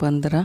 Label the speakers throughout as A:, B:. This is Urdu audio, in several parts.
A: 15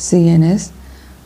A: CNS।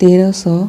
A: 1300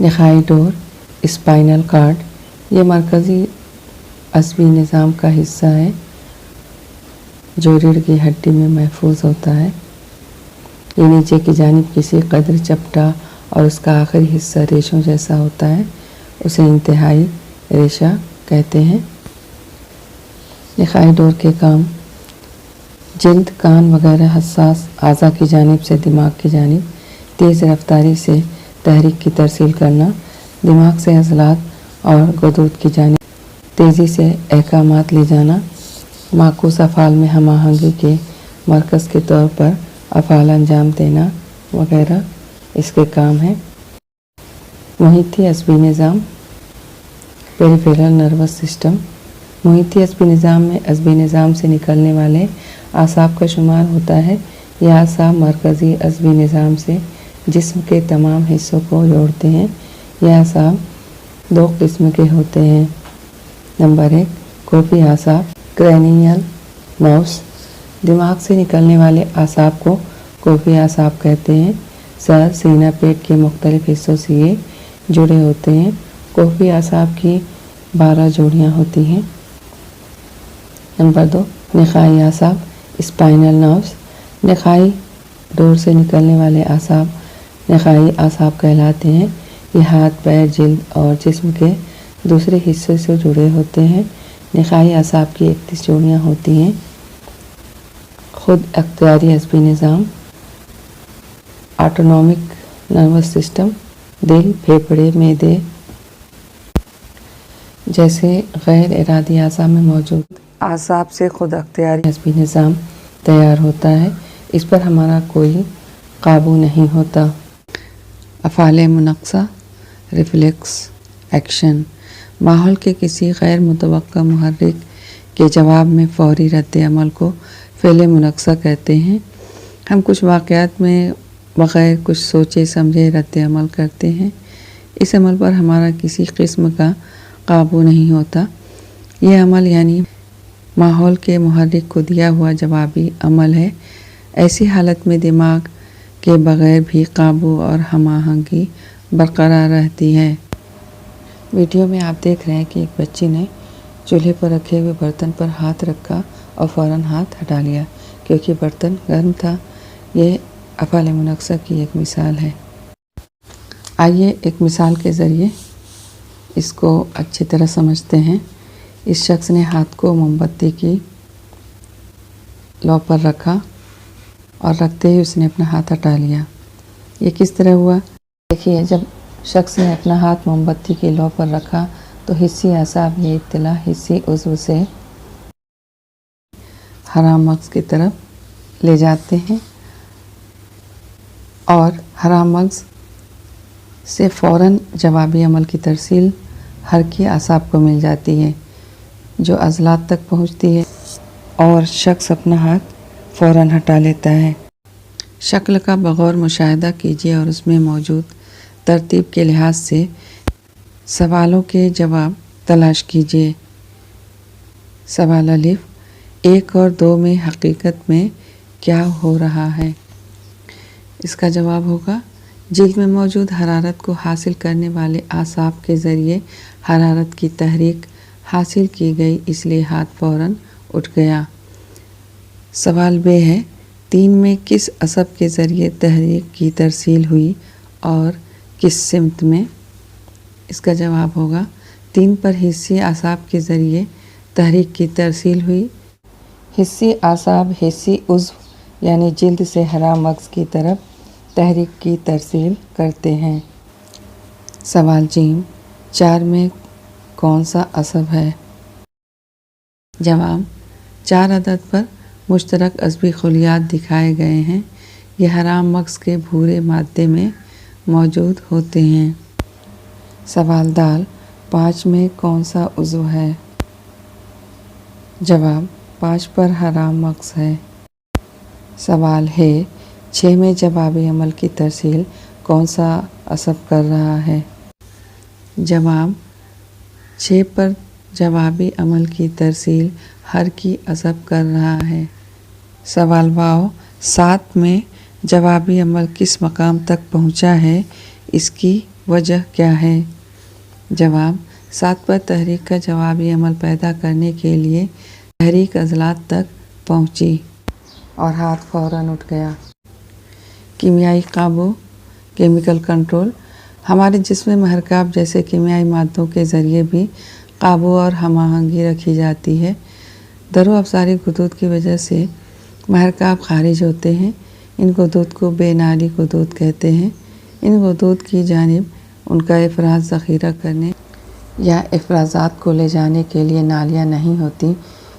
A: نخائی ڈور اسپائنل کارڈ یہ مرکزی عصبی نظام کا حصہ ہے جو ریڑھ کی ہڈی میں محفوظ ہوتا ہے۔ یہ نیچے کی جانب کسی قدر چپٹا اور اس کا آخری حصہ ریشوں جیسا ہوتا ہے، اسے انتہائی ریشہ کہتے ہیں۔ نخائی ڈور کے کام: جلد، کان وغیرہ حساس اعضاء کی جانب سے دماغ کی جانب تیز رفتاری سے تحریک کی ترسیل کرنا، دماغ سے عضلات اور غدود کی جانب تیزی سے احکامات لے جانا، معکوس افعال میں ہم آہنگی کے مرکز کے طور پر افعال انجام دینا وغیرہ اس کے کام ہیں۔ محیطی عصبی نظام پیریفیرل نروس سسٹم: محیطی عصبی نظام میں عصبی نظام سے نکلنے والے اعصاب کا شمار ہوتا ہے۔ یہ اعصاب مرکزی عصبی نظام سے جسم کے تمام حصوں کو جوڑتے ہیں۔ یہ اعصاب دو قسم کے ہوتے ہیں۔ نمبر 1، کوفی اعصاب کرینیل نروس: دماغ سے نکلنے والے اعصاب کو کوفی اعصاب کہتے ہیں۔ سر، سینہ، پیٹ کے مختلف حصوں سے یہ جڑے ہوتے ہیں۔ کوفی اعصاب کی 12 جوڑیاں ہوتی ہیں۔ نمبر 2، نخائی اعصاب اسپائنل نروس: نخائی ڈور سے نکلنے والے اعصاب نخائی اعصاب کہلاتے ہیں۔ یہ ہاتھ، پیر، جلد اور جسم کے دوسرے حصے سے جڑے ہوتے ہیں۔ نخائی اعصاب کی 31 جوڑیاں ہوتی ہیں۔ خود اختیاری عصبی نظام آٹونومک نروس سسٹم: دل، پھیپھڑے، معدے جیسے غیر ارادی اعضاء میں موجود اعصاب سے خود اختیاری عصبی نظام تیار ہوتا ہے۔ اس پر ہمارا کوئی قابو نہیں ہوتا۔ افعال منقصہ ریفلیکس ایکشن: ماحول کے کسی غیر متوقع محرک کے جواب میں فوری رد عمل کو فعل منقصہ کہتے ہیں۔ ہم کچھ واقعات میں بغیر کچھ سوچے سمجھے رد عمل کرتے ہیں۔ اس عمل پر ہمارا کسی قسم کا قابو نہیں ہوتا۔ یہ عمل یعنی ماحول کے محرک کو دیا ہوا جوابی عمل ہے۔ ایسی حالت میں دماغ کے بغیر بھی قابو اور ہم آہنگی برقرار رہتی ہے۔ ویڈیو میں آپ دیکھ رہے ہیں کہ ایک بچی نے چولہے پر رکھے ہوئے برتن پر ہاتھ رکھا اور فوراً ہاتھ ہٹا لیا کیونکہ برتن گرم تھا۔ یہ افعال منقصہ کی ایک مثال ہے۔ آئیے ایک مثال کے ذریعے اس کو اچھی طرح سمجھتے ہیں۔ اس شخص نے ہاتھ کو موم بتی کی لو پر رکھا اور رکھتے ہی اس نے اپنا ہاتھ ہٹا لیا۔ یہ کس طرح ہوا؟ دیکھیے، جب شخص نے اپنا ہاتھ موم بتی کی لو پر رکھا تو حسی اعصاب یہ اطلاع حسی عضو سے حرام مغز کی طرف لے جاتے ہیں اور حرام مغز سے فوراً جوابی عمل کی ترسیل حرکی اعصاب کو مل جاتی ہے جو عضلات تک پہنچتی ہے اور شخص اپنا ہاتھ فوراً ہٹا لیتا ہے۔ شکل کا بغور مشاہدہ کیجیے اور اس میں موجود ترتیب کے لحاظ سے سوالوں کے جواب تلاش کیجیے۔ سوال الف: 1 اور 2 میں حقیقت میں کیا ہو رہا ہے؟ اس کا جواب ہوگا: جلد میں موجود حرارت کو حاصل کرنے والے اعصاب کے ذریعے حرارت کی تحریک حاصل کی گئی، اس لیے ہاتھ فوراً اٹھ گیا۔ سوال ب ہے: 3 میں کس عصب کے ذریعے تحریک کی ترسیل ہوئی اور کس سمت میں؟ اس کا جواب ہوگا: 3 پر حسی اعصاب کے ذریعے تحریک کی ترسیل ہوئی۔ حسی اعصاب حسی عضو یعنی جلد سے حرام مغز کی طرف تحریک کی ترسیل کرتے ہیں۔ سوال ج: 4 میں کون سا عصب ہے؟ جواب: 4 عدد پر مشترک عصبی خلیات دکھائے گئے ہیں۔ یہ حرام مغز کے بھورے مادے میں موجود ہوتے ہیں۔ سوال د: 5 میں کون سا عضو ہے؟ جواب: 5 پر حرام مغز ہے۔ سوال ہ: 6 میں جوابی عمل کی ترسیل کون سا عصب کر رہا ہے؟ جواب: 6 پر جوابی عمل کی ترسیل حرکی عصب کر رہا ہے۔ سوال و: 7 میں جوابی عمل کس مقام تک پہنچا ہے؟ اس کی وجہ کیا ہے؟ جواب: سات پر تحریک کا جوابی عمل پیدا کرنے کے لیے تحریک عضلات تک پہنچی اور ہاتھ فوراً اٹھ گیا۔ کیمیائی قابو، کیمیکل کنٹرول، ہمارے جسم میں محرکات جیسے کیمیائی مادوں کے ذریعے بھی قابو اور ہم آہنگی رکھی جاتی ہے۔ در و ابزاری غدود کی وجہ سے محرکات خارج ہوتے ہیں۔ ان غدود کو بے نالی غدود کہتے ہیں۔ ان غدود کی جانب ان کا افراز ذخیرہ کرنے یا افرازات کو لے جانے کے لیے نالیاں نہیں ہوتی،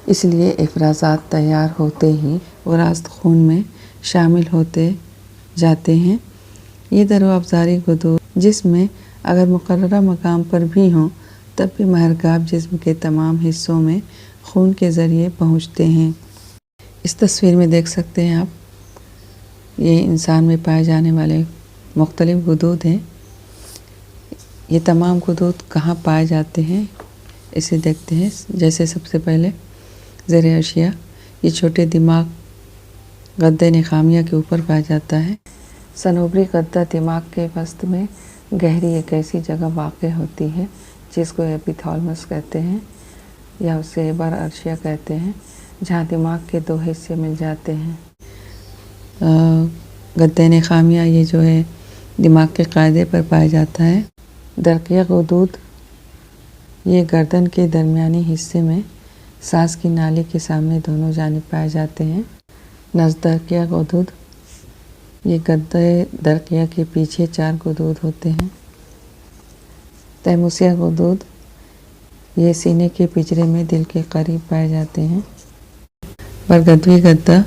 A: اس لیے افرازات تیار ہوتے ہی وہ راست خون میں شامل ہوتے جاتے ہیں۔ یہ در و ابزاری غدود جسم میں اگر مقررہ مقام پر بھی ہوں تب بھی محرکات جسم کے تمام حصوں میں خون کے ذریعے پہنچتے ہیں۔ اس تصویر میں دیکھ سکتے ہیں آپ، یہ انسان میں پائے جانے والے مختلف غدود ہیں۔ یہ تمام غدود کہاں پائے جاتے ہیں اسے دیکھتے ہیں۔ جیسے سب سے پہلے زیر اشیاء یہ چھوٹے دماغ غدہ نخامیہ کے اوپر پایا جاتا ہے۔ صنوبری غدہ دماغ کے وسط میں گہری ایک ایسی جگہ واقع ہوتی ہے جس کو ایپیتھالمس کہتے ہیں یا اسے بر ارشیا کہتے ہیں، جہاں دماغ کے دو حصے مل جاتے ہیں۔ غدہ نخامیہ یہ جو ہے دماغ کے قاعدے پر پایا جاتا ہے۔ درقیہ غدود یہ گردن کے درمیانی حصے میں سانس کی نالی کے سامنے دونوں جانب پائے جاتے ہیں۔ نزدرقیہ غدود یہ گدہ درقیہ کے پیچھے چار غدود ہوتے ہیں۔ تیموسیہ غدود یہ سینے کے پنجرے میں دل کے قریب پائے جاتے ہیں۔ برگدوی گدہ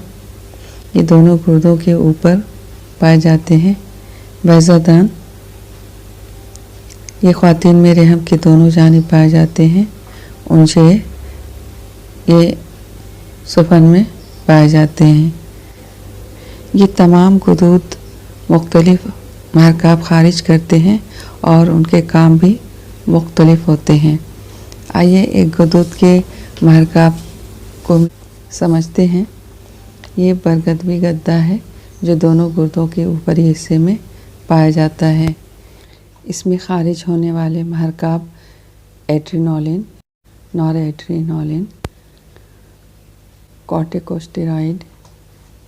A: یہ دونوں گردوں کے اوپر پائے جاتے ہیں۔ بیضہ دان یہ خواتین میں رحم کے دونوں جانب پائے جاتے ہیں۔ انشے یہ سفن میں پائے جاتے ہیں۔ یہ تمام غدود مختلف محرکات خارج کرتے ہیں اور ان کے کام بھی مختلف ہوتے ہیں۔ آئیے ایک غدود کے محرکات کو سمجھتے ہیں۔ یہ برگدوی گدہ ہے جو دونوں گردوں کے اوپری حصے میں پایا جاتا ہے۔ اس میں خارج ہونے والے محرکات ایڈرینولین، نور ایڈرینولین، کورٹیکوسٹیرائڈ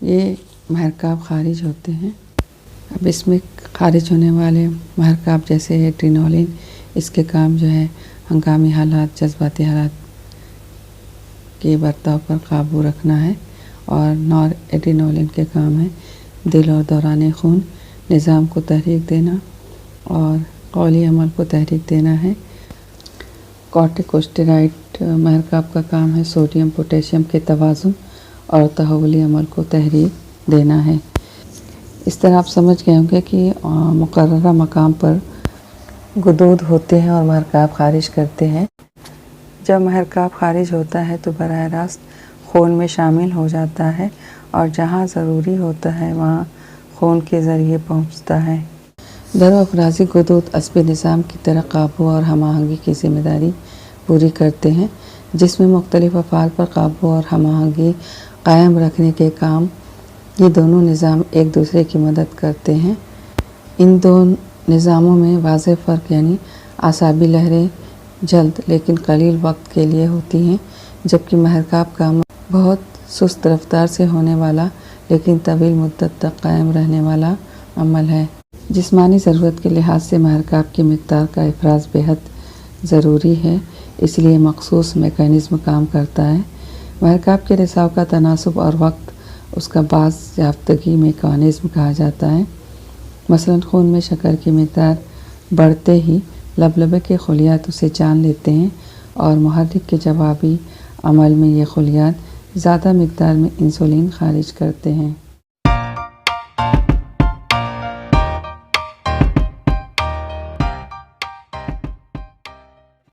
A: یہ محرکات خارج ہوتے ہیں۔ اب اس میں خارج ہونے والے محرکات جیسے ایڈرینولین، اس کے کام جو ہے ہنگامی حالات، جذباتی حالات کے برتاؤ پر قابو رکھنا ہے، اور نور ایڈرینولین کے کام ہے دل اور دوران خون، نظام کو تحریک دینا اور قولی عمل کو تحریک دینا ہے۔ کورٹیکوسٹیرائڈ محرکات کا کام ہے سوڈیم پوٹیشیم کے توازن اور تحولی عمل کو تحریک دینا ہے۔ اس طرح آپ سمجھ گئے ہوں گے کہ مقررہ مقام پر غدود ہوتے ہیں اور محرکات خارج کرتے ہیں۔ جب محرکات خارج ہوتا ہے تو براہ راست خون میں شامل ہو جاتا ہے اور جہاں ضروری ہوتا ہے وہاں خون کے ذریعے پہنچتا ہے۔ در و افرازی غدود عصبی نظام کی طرح قابو اور ہم آہنگی کی ذمہ داری پوری کرتے ہیں۔ جس میں مختلف افعال پر قابو اور ہم آہنگی قائم رکھنے کے کام یہ دونوں نظام ایک دوسرے کی مدد کرتے ہیں۔ ان دو نظاموں میں واضح فرق یعنی اعصابی لہریں جلد لیکن قلیل وقت کے لیے ہوتی ہیں، جبکہ محرکات کا عمل بہت سست رفتار سے ہونے والا لیکن طویل مدت تک قائم رہنے والا عمل ہے۔ جسمانی ضرورت کے لحاظ سے محرکات کی مقدار کا افراز بے حد ضروری ہے، اس لیے مخصوص میکانزم کام کرتا ہے۔ محرکات کے رساؤ کا تناسب اور وقت اس کا باز یافتگی میکانزم کہا جاتا ہے۔ مثلاً خون میں شکر کی مقدار بڑھتے ہی لبلبے کے خلیات اسے جان لیتے ہیں اور محرک کے جوابی عمل میں یہ خلیات زیادہ مقدار میں انسولین خارج کرتے ہیں۔